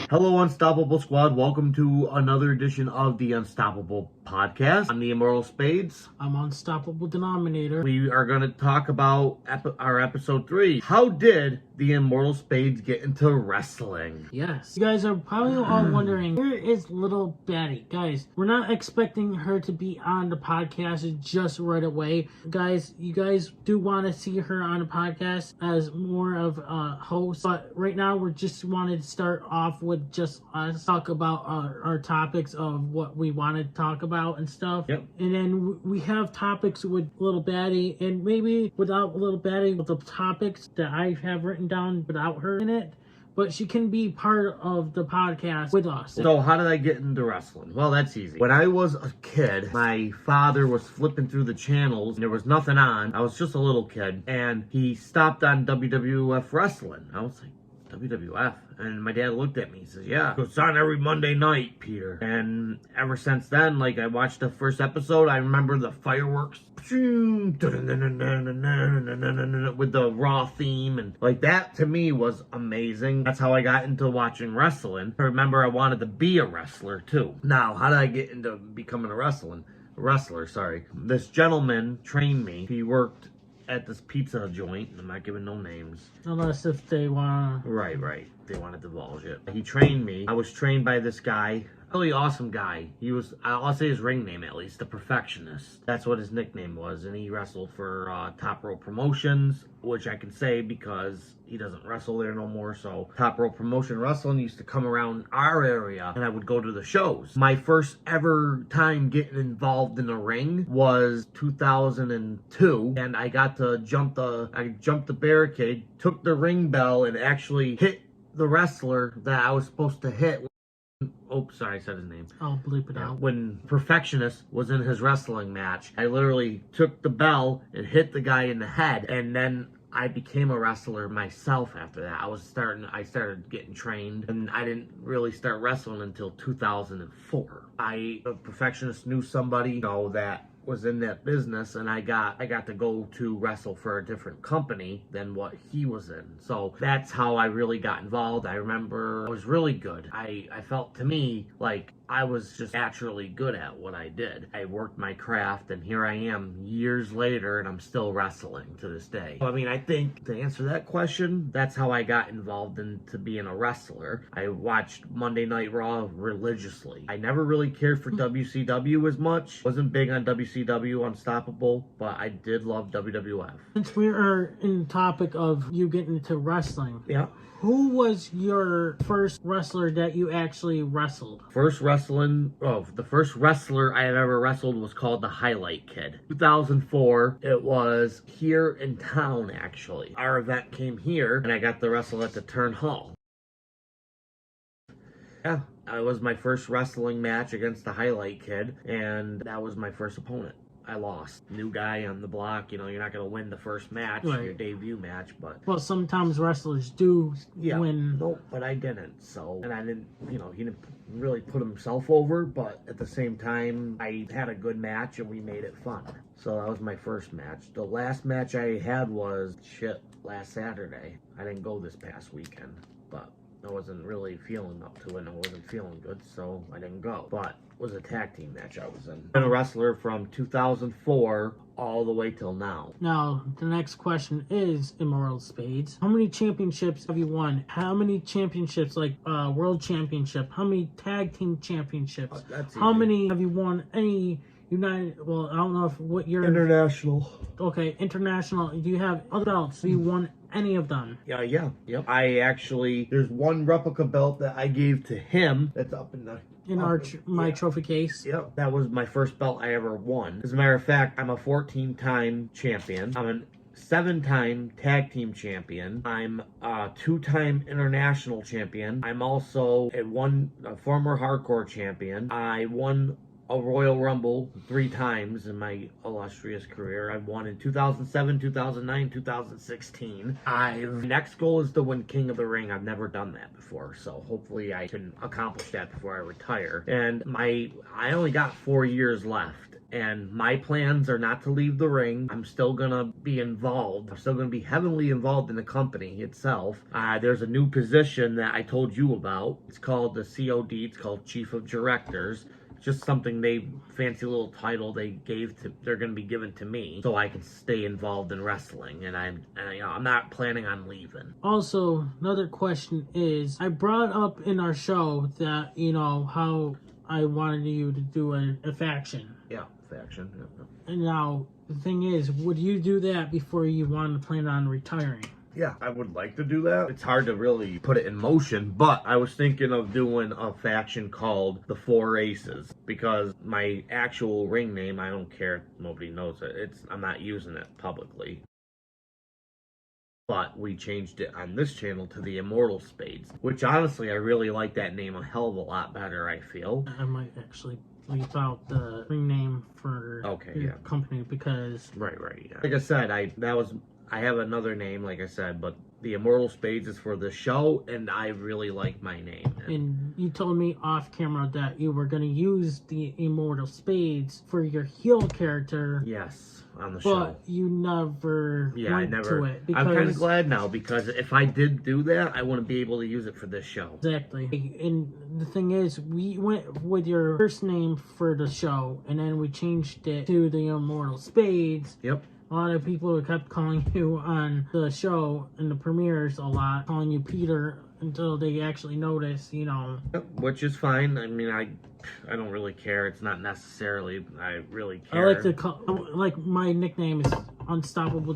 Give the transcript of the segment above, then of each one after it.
Hello, Unstoppable Squad. Welcome to another edition of the Unstoppable Podcast. I'm the Immortal Spades. I'm Unstoppable Denominator. We are going to talk about our episode 3. How did the Immortal Spades get into wrestling? Yes. You guys are probably all wondering, where is little Betty? Guys, we're not expecting her to be on the podcast just right away. Guys, you guys do want to see her on the podcast as more of a host. But right now, we just wanted to start off with just us talk about our topics of what we want to talk about and stuff. Yep. And then we have topics with little Betty, and maybe without little Betty, with the topics that I have written down without her in it. But she can be part of the podcast with us. So how did I get into wrestling? Well, that's easy. When I was a kid, my father was flipping through the channels and there was nothing on. I was just a little kid and he stopped on WWF wrestling. I was like, WWF? And my dad looked at me. He says, yeah, it's on every Monday night, Peter. And ever since then, like, I watched the first episode. I remember the fireworks with the Raw theme, and like that to me was amazing. That's how I got into watching wrestling. I remember I wanted to be a wrestler too. Now, how did I get into becoming a wrestler? This gentleman trained me. He worked at this pizza joint. I'm not giving no names. Unless if they want to. Right. They want to divulge it. He trained me. I was trained by this guy. Really awesome guy. He was, I'll say his ring name at least, the Perfectionist. That's what his nickname was. And he wrestled for Top Rope Promotions, which I can say because he doesn't wrestle there no more. So Top Rope Promotion Wrestling used to come around our area and I would go to the shows. My first ever time getting involved in the ring was 2002, and I got to jumped the barricade, took the ring bell, and actually hit the wrestler that I was supposed to hit. Oh, sorry, I said his name. I'll bleep it out. When Perfectionist was in his wrestling match, I literally took the bell and hit the guy in the head, and then I became a wrestler myself after that. I started getting trained, and I didn't really start wrestling until 2004. The Perfectionist knew somebody, that was in that business, and I got to go to wrestle for a different company than what he was in. So that's how I really got involved. I remember I was really good. I felt to me like I was just naturally good at what I did. I worked my craft, and here I am years later, and I'm still wrestling to this day. So, I mean, I think to answer that question, that's how I got involved into being a wrestler. I watched Monday Night Raw religiously. I never really cared for WCW as much. Wasn't big on WCW, Unstoppable, but I did love WWF. Since we are in the topic of you getting into wrestling, yeah. Who was your first wrestler that you actually wrestled? The first wrestler I have ever wrestled was called the Highlight Kid. 2004, it was here in town, actually. Our event came here, and I got to wrestle at the Turn Hall. Yeah, it was my first wrestling match against the Highlight Kid, and that was my first opponent. I lost. New guy on the block, you're not going to win the first match, right. Your debut match, but... Well, sometimes wrestlers do win. Nope, but I didn't, so... And I didn't, he didn't really put himself over, but at the same time, I had a good match and we made it fun. So that was my first match. The last match I had was, last Saturday. I didn't go this past weekend, but... I wasn't really feeling up to it, and I wasn't feeling good, so I didn't go. But it was a tag team match I was in. I've been a wrestler from 2004 all the way till now. Now, the next question is, Immortal Spades, how many championships have you won? How many championships, like World Championship? How many tag team championships? How many have you won? Any United, well, I don't know what your... International. Okay, international. Do you have other belts? Have you won any of them? Yeah. Yep. There's one replica belt that I gave to him that's up in the... my trophy case. Yep, that was my first belt I ever won. As a matter of fact, I'm a 14-time champion. I'm a 7-time tag team champion. I'm a 2-time international champion. I'm also a former hardcore champion. I won a Royal Rumble 3 times in my illustrious career. I've won in 2007, 2009, 2016. Next goal is to win King of the Ring. I've never done that before, so hopefully I can accomplish that before I retire. And I only got 4 years left And my plans are not to leave the ring. I'm still going to be involved. I'm still going to be heavily involved in the company itself. There's a new position that I told you about. It's called the COD. It's called Chief of Directors. Just something fancy little title they're going to be given to me so I can stay involved in wrestling, and I'm not planning on leaving. Also, another question is, I brought up in our show that, how I wanted you to do a faction. Yeah, faction. Yeah. And now, the thing is, would you do that before you want to plan on retiring? Yeah, I would like to do that. It's hard to really put it in motion, but I was thinking of doing a faction called the Four Aces, because my actual ring name, I don't care, nobody knows it. I'm not using it publicly. But we changed it on this channel to the Immortal Spades, which honestly, I really like that name a hell of a lot better, I feel. I might actually leave out the ring name for your company because... Right, yeah. Like I said, I have another name, like I said, but the Immortal Spades is for the show, and I really like my name. And you told me off camera that you were going to use the Immortal Spades for your heel character. Yes, on the show. But you never went to it. Because... I'm kind of glad now, because if I did do that, I wouldn't be able to use it for this show. Exactly. And the thing is, we went with your first name for the show, and then we changed it to the Immortal Spades. Yep. A lot of people kept calling you on the show and the premieres a lot, calling you Peter, until they actually noticed, Which is fine. I mean, I don't really care. It's not necessarily I really care. I like to call, my nickname is the Unstoppable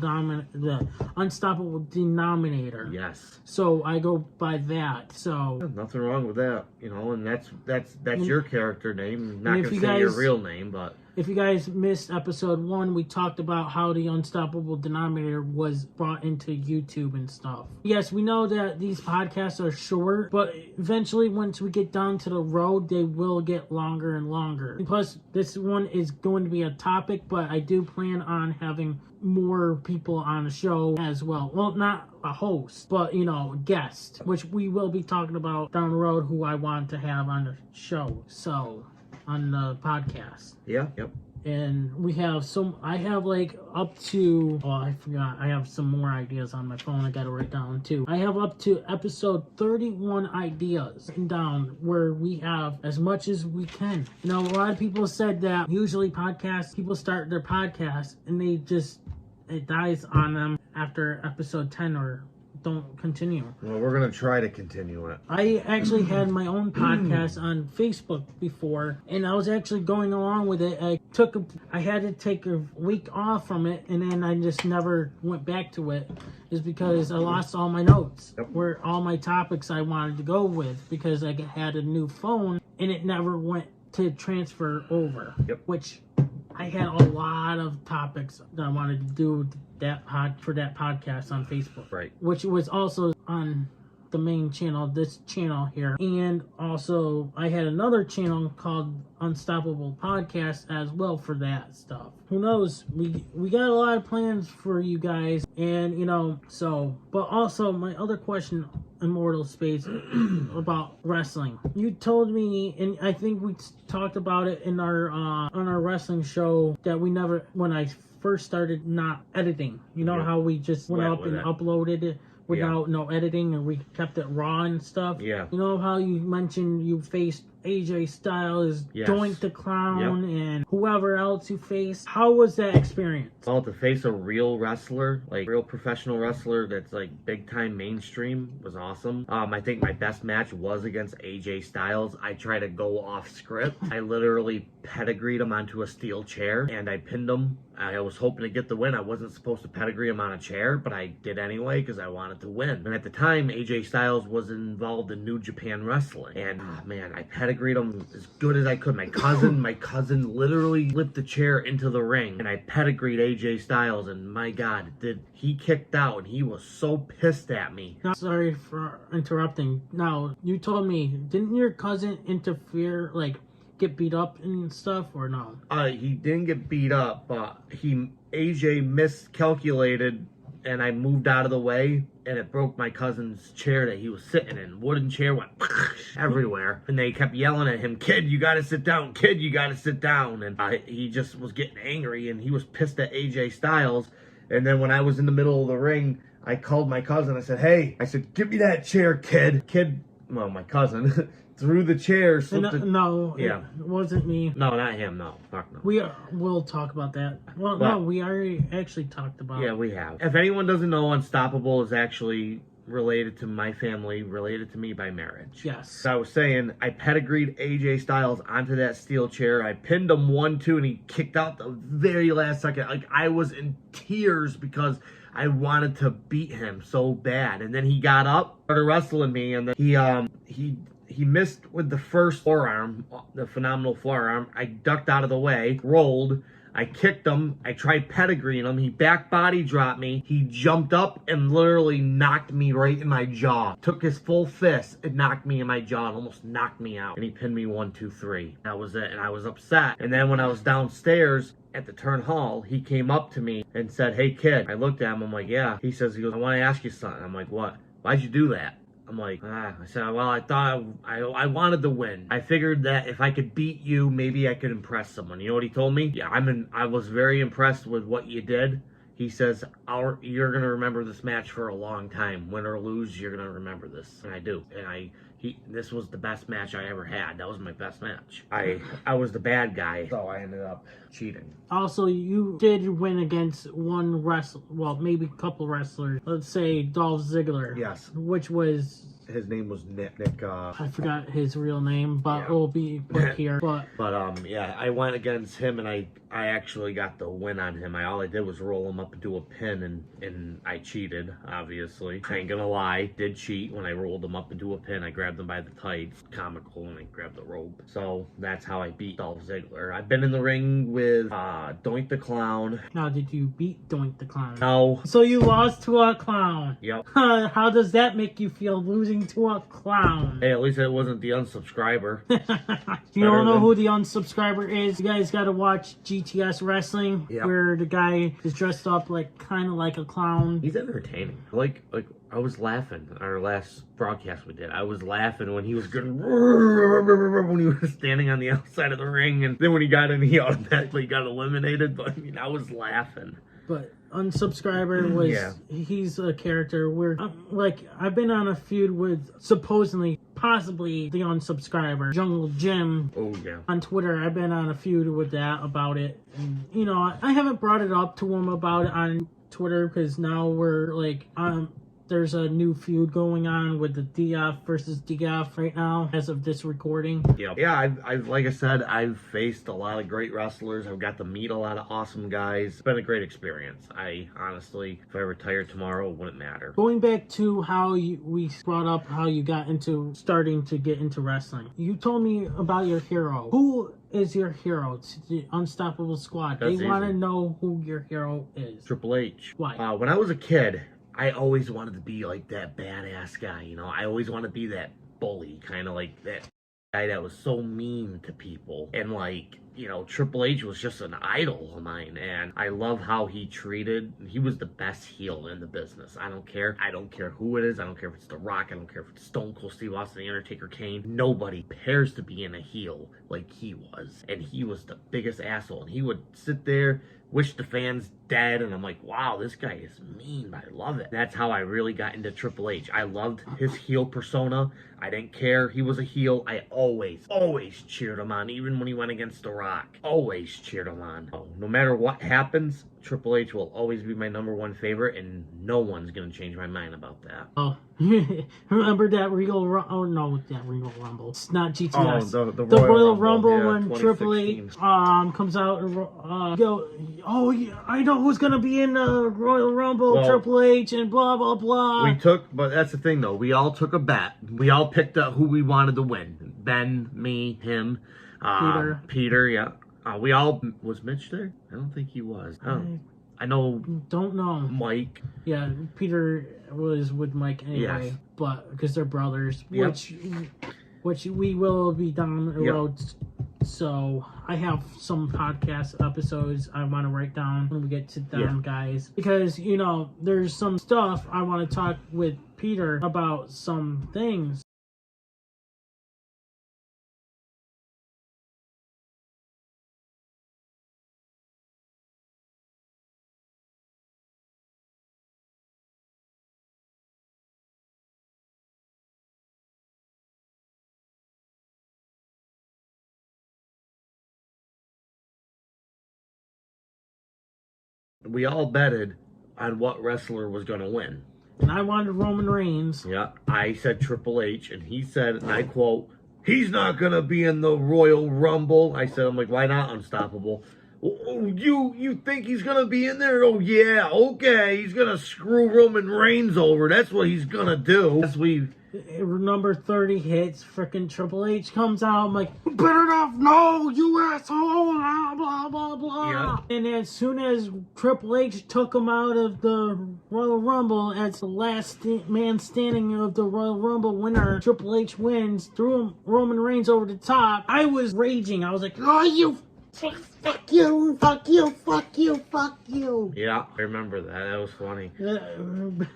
Denominator. Yes. So I go by that. So nothing wrong with that, and that's your character name. I'm not gonna say your real name, but. If you guys missed episode 1, we talked about how the Unstoppable Denominator was brought into YouTube and stuff. Yes, we know that these podcasts are short, but eventually once we get down to the road, they will get longer and longer. And plus, this one is going to be a topic, but I do plan on having more people on the show as well. Well, not a host, but, guest, which we will be talking about down the road who I want to have on the show. So... on the podcast. Yeah, yep. And we have I have up to, I forgot, I have some more ideas on my phone I gotta write down too. I have up to episode 31 ideas written down where we have as much as we can. A lot of people said that usually people start their podcast and it dies on them after episode 10 or don't continue. Well, we're going to try to continue it. I actually had my own podcast on Facebook before, and I was actually going along with it. I had to take a week off from it, and then I just never went back to it. Is because I lost all my notes, where all my topics I wanted to go with, because I had a new phone, and it never went to transfer over, which I had a lot of topics that I wanted to do for that podcast on Facebook. Right. Which was also on the main channel, this channel here. And also, I had another channel called Unstoppable Podcast as well for that stuff. Who knows? We got a lot of plans for you guys. And, but also, my other question, Immortal Spades, about wrestling. You told me, and I think we talked about it in our on our wrestling show, that when I first started not editing, how we just went up and uploaded it without no editing, and we kept it raw and stuff. Yeah. How you mentioned you faced AJ Styles, Doink the Clown, and whoever else you faced. How was that experience? Well, to face a real wrestler, real professional wrestler that's big time mainstream, was awesome. I think my best match was against AJ Styles. I tried to go off script. I literally pedigreed him onto a steel chair, and I pinned him. I was hoping to get the win. I wasn't supposed to pedigree him on a chair, but I did anyway because I wanted to win. And at the time, AJ Styles was involved in New Japan Wrestling. And, man, I pedigreed him as good as I could. My cousin literally flipped the chair into the ring, and I pedigreed AJ Styles, and my God, he kicked out, and he was so pissed at me. Sorry for interrupting. Now, you told me, didn't your cousin interfere, get beat up and stuff, or no? He didn't get beat up, but AJ miscalculated and I moved out of the way, and it broke my cousin's chair that he was sitting in. Wooden chair went everywhere, and they kept yelling at him, "Kid, you gotta sit down. Kid, you gotta sit down." And he just was getting angry, and he was pissed at AJ Styles. And then when I was in the middle of the ring, I called my cousin. I said, "Hey," I said, "give me that chair, kid." Well, my cousin threw the chair. No, yeah, it wasn't me. No, not him. No, fuck no. We'll talk about that. Well, no, we already actually talked about. Yeah, we have. If anyone doesn't know, Unstoppable is actually related to my family, related to me by marriage. Yes. So I was saying, I pedigreed AJ Styles onto that steel chair. I pinned him 1-2, and he kicked out the very last second. Like, I was in tears because I wanted to beat him so bad. And then he got up, started wrestling me, and then he missed with the first forearm, the phenomenal forearm. I ducked out of the way, rolled. I kicked him. I tried pedigreeing him. He back body dropped me. He jumped up and literally knocked me right in my jaw. Took his full fist and knocked me in my jaw and almost knocked me out. And he pinned me 1, 2, 3. That was it. And I was upset. And then when I was downstairs at the turn hall, he came up to me and said, "Hey, kid." I looked at him. I'm like, "Yeah." He goes, "I want to ask you something." I'm like, "What?" "Why'd you do that?" I'm like, I said, "Well, I thought I wanted to win. I figured that if I could beat you, maybe I could impress someone." You know what he told me? "Yeah, I was very impressed with what you did." He says, "You're going to remember this match for a long time. Win or lose, you're going to remember this." And I do. And this was the best match I ever had. That was my best match. I was the bad guy, so I ended up cheating. Also, you did win against one wrestler, well, maybe a couple wrestlers. Let's say Dolph Ziggler. Yes. Which was... His name was Nick. I forgot his real name, but yeah. It will be put here. But yeah, I went against him, and I actually got the win on him. All I did was roll him up and do a pin, and I cheated, obviously. I ain't gonna lie, did cheat when I rolled him up and do a pin. I grabbed him by the tights, comical, and I grabbed the rope. So that's how I beat Dolph Ziggler. I've been in the ring with Doink the Clown. Now, did you beat Doink the Clown? No. So you lost to a clown. Yep. How does that make you feel, losing to a clown? Hey, at least it wasn't the unsubscriber. You don't know who the unsubscriber is? You guys gotta watch GTS Wrestling, yep. Where the guy is dressed up kind of like a clown. He's entertaining. Like I was laughing our last broadcast we did. I was laughing when he was going when he was standing on the outside of the ring, and then when he got in, he automatically got eliminated. But I mean, I was laughing. But unsubscriber was he's a character where I've been on a feud with possibly the unsubscriber, Jungle Jim. Oh yeah. On Twitter, I've been on a feud with that about it, and I haven't brought it up to him about it on Twitter because now we're there's a new feud going on with the DF versus DF right now as of this recording. Yeah, I've like I said, I've faced a lot of great wrestlers. I've got to meet a lot of awesome guys. It's been a great experience. I honestly, if I retired tomorrow, it wouldn't matter. Going back to how we brought up how you got into starting to get into wrestling. You told me about your hero. Who is your hero? It's the Unstoppable Squad. They want to know who your hero is. Triple H. Why? When I was a kid, I always wanted to be like that badass guy, I always wanted to be that bully, kind of like that guy that was so mean to people. And Triple H was just an idol of mine, and I love how he was the best heel in the business. I don't care who it is. I don't care if it's The Rock. I don't care if it's Stone Cold Steve Austin, The Undertaker, Kane. Nobody cares to be in a heel like he was. And he was the biggest asshole. And he would sit there, wish the fans dead, and I'm like, wow, this guy is mean, but I love it. That's how I really got into Triple H. I loved his heel persona. I didn't care he was a heel. I always cheered him on, even when he went against The Rock. Always cheered him on. No matter what happens, Triple H will always be my #1 favorite, and no one's gonna change my mind about that. Oh, remember that Regal Rumble? Oh no, that Regal Rumble. It's not GTS. Oh, the Royal Rumble when Triple H comes out and go. Oh yeah, I know who's gonna be in the Royal Rumble. Well, Triple H and blah blah blah. But that's the thing though. We all took a bet. We all picked up who we wanted to win. Ben, me, him, Peter. Yeah. Was Mitch there? I don't think he was. I don't know. Mike. Yeah, Peter was with Mike anyway, yes. But because they're brothers, which we will be down the road. So I have some podcast episodes I want to write down when we get to them, guys. Because, you know, there's some stuff I want to talk with Peter about some things. We all betted on what wrestler was going to win. And I wanted Roman Reigns. Yeah, I said Triple H, and he said, and I quote, he's not going to be in the Royal Rumble. I said, I'm like, why not Unstoppable? Oh, you think he's going to be in there? Oh, yeah, okay. He's going to screw Roman Reigns over. That's what he's going to do. As we... Number 30 hits, freaking Triple H comes out. I'm like, better enough, no, you asshole, blah, blah, blah, blah. Yeah. And as soon as Triple H took him out of the Royal Rumble as the last man standing of the Royal Rumble winner, Triple H wins, threw Roman Reigns over the top. I was raging. I was like, oh, you, fuck you, fuck you, fuck you, fuck you. Yeah, I remember that. That was funny.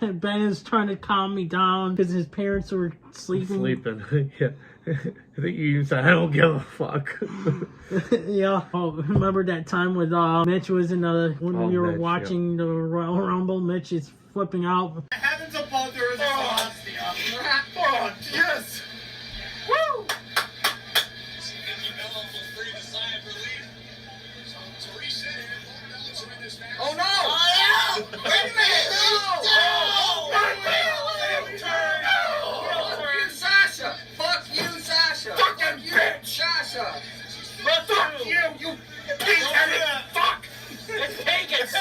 Ben is trying to calm me down because his parents were sleeping. Yeah. I think you even said, I don't give a fuck. Yeah. Oh, remember that time with Mitch was in the when we were Mitch, watching the Royal Rumble? Mitch is flipping out. Heavens above, there is a oh, yes! Woo! Oh no! Oh, no! Wait a minute! No! You, Sasha! Fuck you, Sasha! Fucking bitch! Sasha! Fuck you, you pig-headed fuck! It's Vegas!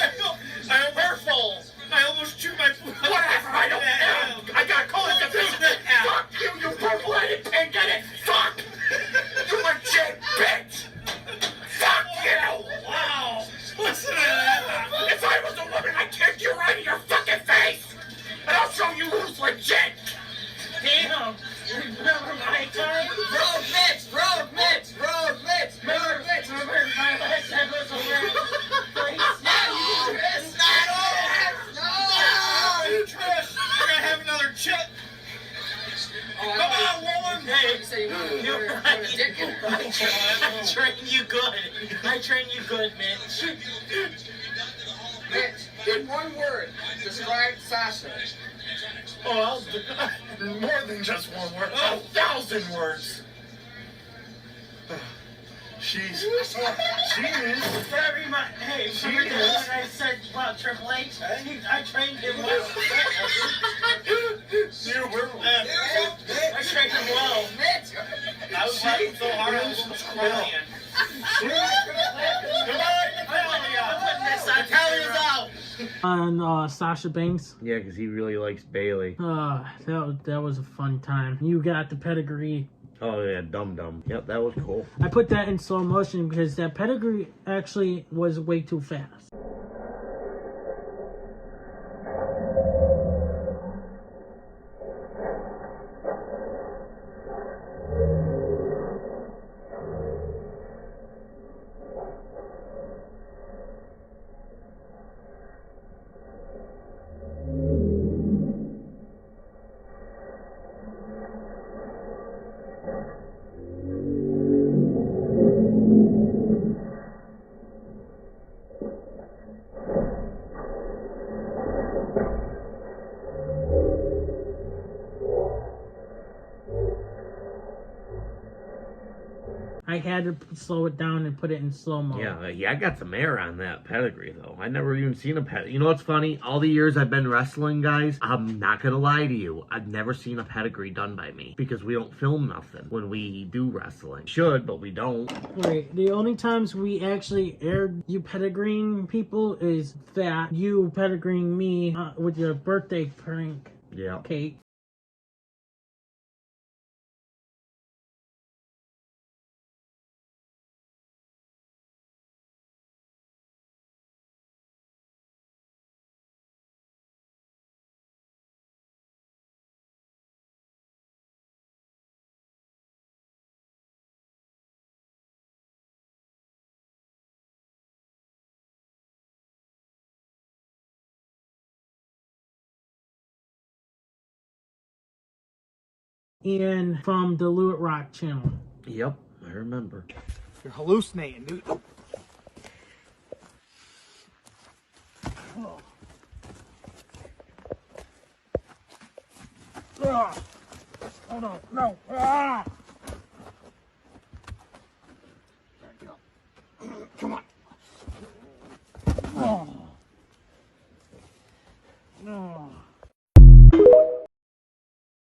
I'm hurtful! I almost chewed my foot. Whatever, I don't care! I got called a business! Fuck you, you purple-headed pig-headed fuck! You legit bitch! Fuck you! Wow! Listen to that! If I was a woman, I'd kick you right in your fucking face! And I'll show you who's legit! Damn! Remember my time? Road Mitch! Road Mitch! Road Mitch! Road Mitch! Remember my last episode where we're gonna have another chip! Come on, woman! Hey, I train you good. I train you good, Mitch. Mitch, in one word, describe Sasha. Oh, more than just one word. 1,000 words. She is. Very much. Hey, remember that when I said about Triple H? I trained him well. You were bad. I trained him well. I was working so hard, I was almost crying. On Sasha Banks. Yeah, because he really likes Bailey. That was a fun time. You got the pedigree. Oh, yeah, Dum Dum. Yep, that was cool. I put that in slow motion because that pedigree actually was way too fast. I had to slow it down and put it in slow mo. Yeah, I got some air on that pedigree, though. I never even seen a pedigree. You know what's funny? All the years I've been wrestling, guys, I'm not going to lie to you. I've never seen a pedigree done by me because we don't film nothing when we do wrestling. Should, but we don't. Wait, the only times we actually aired you pedigreeing people is that you pedigreeing me with your birthday prank cake. and from the Lewitt Rock channel. Yep, I remember. You're hallucinating, dude. Oh. Oh no, no. Ah. Come on. Oh. No.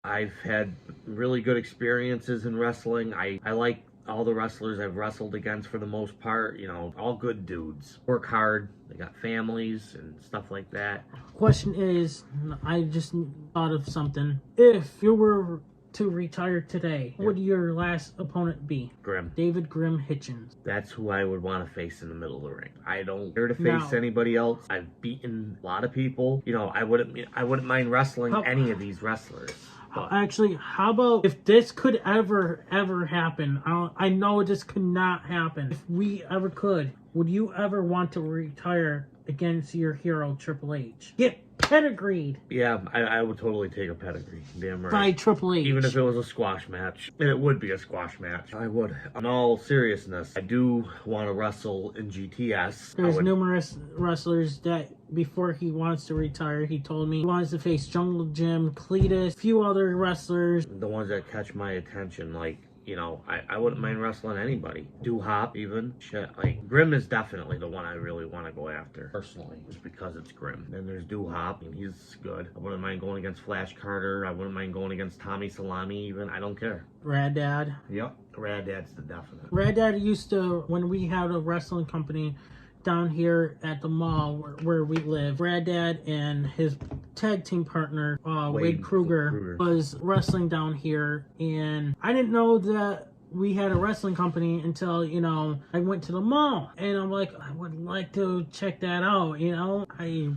I've had really good experiences in wrestling. I like all the wrestlers I've wrestled against for the most part. You know, all good dudes. Work hard. They got families and stuff like that. Question is, I just thought of something. If you were to retire today, who would your last opponent be? Grimm. David Grimm Hitchens. That's who I would want to face in the middle of the ring. I don't care to face No. anybody else. I've beaten a lot of people. You know, I wouldn't mind wrestling any of these wrestlers. But Actually, how about if this could ever happen? I know this could not happen. If we ever could, would you ever want to retire against your hero Triple H? Get pedigreed yeah, I would totally take a pedigree. Damn right. by Triple H. Even if it was a squash match. And it would be a squash match. I would. In all seriousness, I do want to wrestle in GTS. There's numerous wrestlers that before he wants to retire, he told me he wants to face Jungle Jim, Cletus, a few other wrestlers. The ones that catch my attention, like, you know, I wouldn't mind wrestling anybody. Do-Hop, even. Shit, like, Grimm is definitely the one I really want to go after, personally, just because it's Grimm. Then there's Do-Hop, and he's good. I wouldn't mind going against Flash Carter. I wouldn't mind going against Tommy Salami, even. I don't care. Rad Dad. Yep. Rad Dad's the definite. Rad Dad used to, when we had a wrestling company down here at the mall where we live, Rad Dad and his tag team partner, Wade Kruger, was wrestling down here. And I didn't know that we had a wrestling company until, you know, I went to the mall. And I'm like, I would like to check that out, you know? I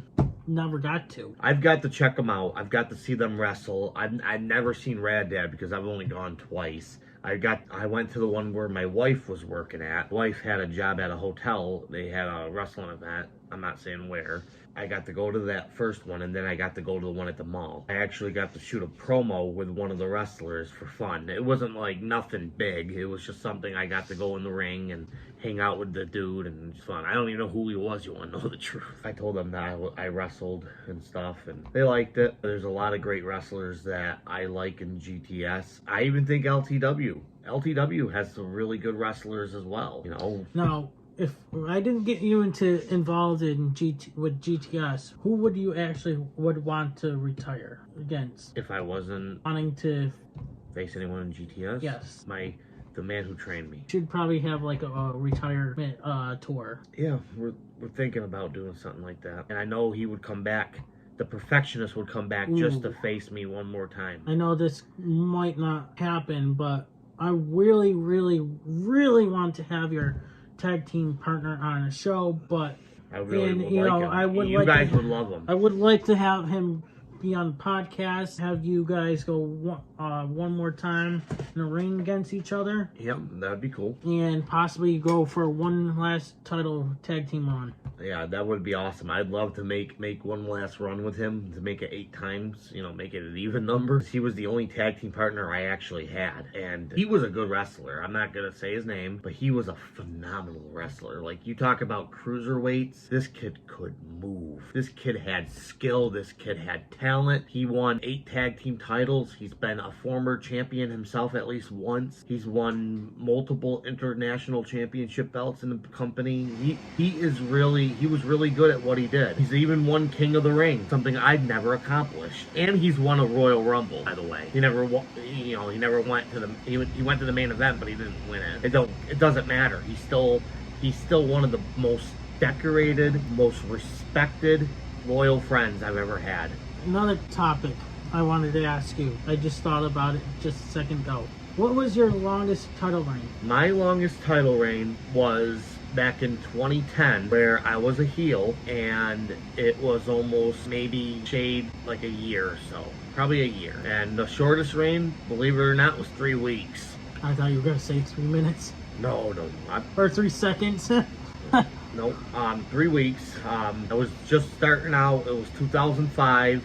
never got to. I've got to check them out. I've got to see them wrestle. I've never seen Rad Dad because I've only gone twice. I went to the one where my wife was working at. Wife had a job at a hotel. They had a wrestling event. I'm not saying where. I got to go to that first one, and then I got to go to the one at the mall. I actually got to shoot a promo with one of the wrestlers for fun. It wasn't like nothing big. It was just something I got to go in the ring and hang out with the dude, and it's fun. I don't even know who he was, you want to know the truth. I told them that I wrestled and stuff, and they liked it. There's a lot of great wrestlers that I like in GTS. I even think LTW has some really good wrestlers as well, you know. Now, if I didn't get you involved in with GTS, who would you actually would want to retire against? If I wasn't Wanting to face anyone in GTS? Yes. The man who trained me. Should probably have like a retirement tour. Yeah, we're thinking about doing something like that. And I know he would come back. The Perfectionist would come back just to face me one more time. I know this might not happen, but I really, really, really want to have your tag team partner on a show. But I really would you like know, him. I would you like guys to, would love him. I would like to have him be on the podcast, have you guys go one more time in the ring against each other. Yep, that'd be cool. And possibly go for one last title tag team run. Yeah, that would be awesome. I'd love to make one last run with him, to make it 8 times, you know, make it an even number. He was the only tag team partner I actually had, and he was a good wrestler. I'm not gonna say his name, but he was a phenomenal wrestler. Like, you talk about cruiserweights, this kid could move. This kid had skill. This kid had talent. He won 8 tag team titles. He's been a former champion himself at least once. He's won multiple international championship belts in the company. He was really good at what he did. He's even won King of the Ring, something I'd never accomplished. And he's won a Royal Rumble, by the way. He never went to the he went to the main event, but he didn't win it. It doesn't matter. He's still one of the most decorated, most respected, loyal friends I've ever had. Another topic I wanted to ask you. I just thought about it just a second ago. What was your longest title reign? My longest title reign was back in 2010, where I was a heel, and it was almost maybe shade like a year or so. Probably a year. And the shortest reign, believe it or not, was 3 weeks. I thought you were going to say 3 minutes. No. Or 3 seconds. Nope. 3 weeks. I was just starting out. It was 2005.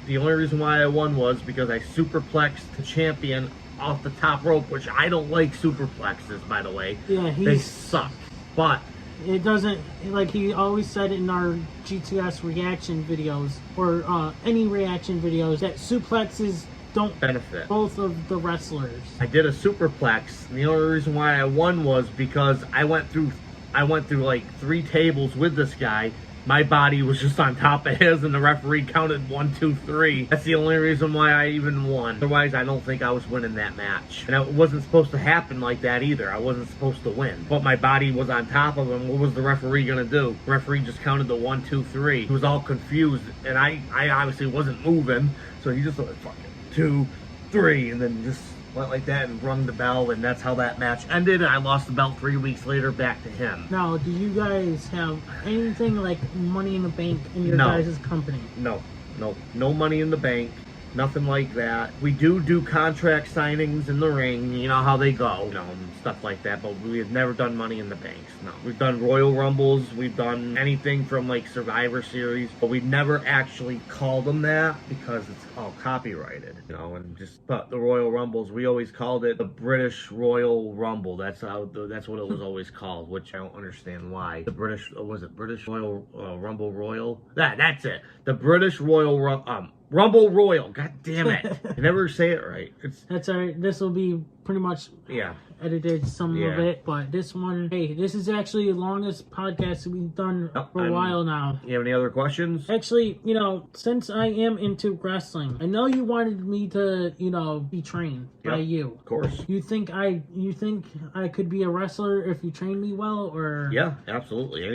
The only reason why I won was because I superplexed the champion off the top rope, which I don't like superplexes, by the way. Yeah, they suck. But it doesn't, like he always said in our GTS reaction videos, or any reaction videos, that suplexes don't benefit both of the wrestlers. I did a superplex, and the only reason why I won was because I went through like 3 tables with this guy. My body was just on top of his, and the referee counted 1, 2, 3. That's the only reason why I even won. Otherwise, I don't think I was winning that match. And it wasn't supposed to happen like that either. I wasn't supposed to win. But my body was on top of him. What was the referee gonna do? The referee just counted the 1, 2, 3. He was all confused, and I obviously wasn't moving, so he just went, fucking 2, 3, and then just went like that and rung the bell, and that's how that match ended. I lost the belt 3 weeks later back to him. Now, do you guys have anything like money in the bank in your guys' company? No money in the bank. Nothing like that. We do contract signings in the ring, you know how they go, and stuff like that, but we have never done money in the banks. No. We've done Royal Rumbles, we've done anything from like Survivor Series, but we never actually called them that because it's all copyrighted, but the Royal Rumbles, we always called it the British Royal Rumble. That's what it was always called, which I don't understand why. The British, was it British Royal Rumble Royal? That's it. The British Royal Rumble Royal. God damn it. I never say it right. That's all right. This will be pretty much edited some of it, but this one, hey, this is actually the longest podcast we've done for a while now. You have any other questions? Actually, since I am into wrestling, I know you wanted me to, be trained by you. Of course. You think I could be a wrestler if you train me well, or? Yeah, absolutely.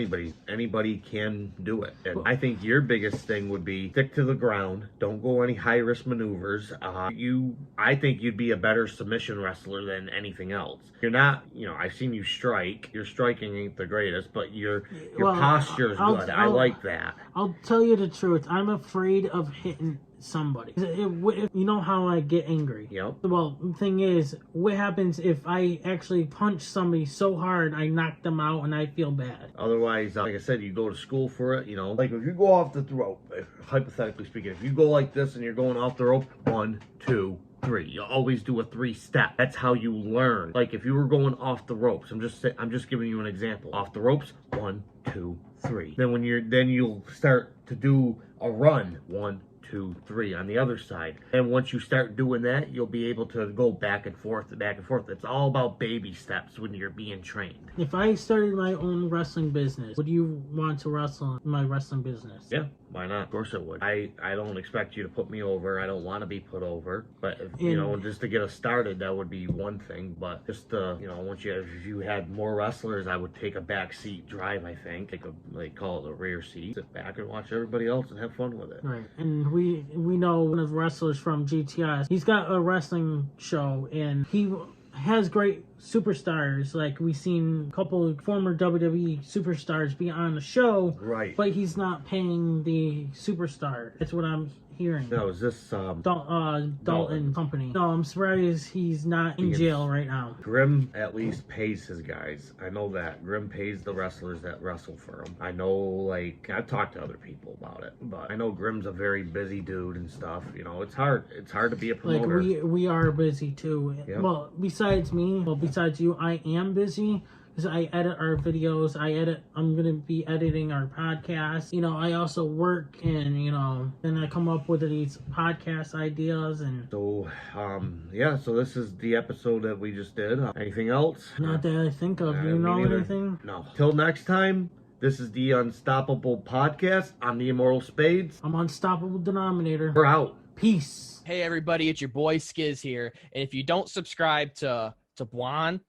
Anybody can do it. And I think your biggest thing would be stick to the ground. Don't go any high risk maneuvers. I think you'd be a better submission wrestler than anything else. You're not, I've seen you strike. Your striking ain't the greatest, but your posture is good. I like that. I'll tell you the truth. I'm afraid of hitting somebody. You know how I get angry. Yep. Well, the thing is, what happens if I actually punch somebody so hard I knock them out and I feel bad? Otherwise, like I said, you go to school for it, Like if you go off the rope, hypothetically speaking, if you go like this and you're going off the rope, 1, 2, 3. You always do a 3-step. That's how you learn. Like if you were going off the ropes, I'm just giving you an example. Off the ropes, 1, 2, 3. Then you'll start to do a run, 1, 2, 3 on the other side. And once you start doing that, you'll be able to go back and forth. It's all about baby steps when you're being trained. If I started my own wrestling business, would you want to wrestle in my wrestling business? Yeah, why not? Of course it would. I don't expect you to put me over. I don't want to be put over. But if, just to get us started, that would be one thing. But just if you had more wrestlers, I would take a back seat drive. I think they call it a rear seat. Sit back and watch everybody else and have fun with it. Right, and we know one of the wrestlers from GTS. He's got a wrestling show, and he has great superstars. Like we've seen a couple of former WWE superstars be on the show, right? But he's not paying the superstar. That's what I'm hearing. No, is this Dalton Company? No, I'm surprised he's not in jail right now. Grim at least pays his guys. I know that Grim pays the wrestlers that wrestle for him. I know, I've talked to other people about it, but I know Grim's a very busy dude and stuff. It's hard. It's hard to be a promoter. We are busy too. Yep. Well, besides you, I am busy. Because I edit our videos, I'm going to be editing our podcast. I also work and, then I come up with these podcast ideas and... So, so this is the episode that we just did. Anything else? Not that I think of. Do you know anything? No. Till next time, this is the Unstoppable Podcast. I'm the Immortal Spades. I'm Unstoppable Denominator. We're out. Peace. Hey, everybody, it's your boy Skiz here. And if you don't subscribe to Blonde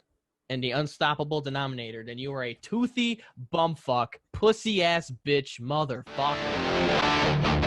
and the Unstoppable Denominator, then you are a toothy bumfuck, pussy-ass bitch motherfucker.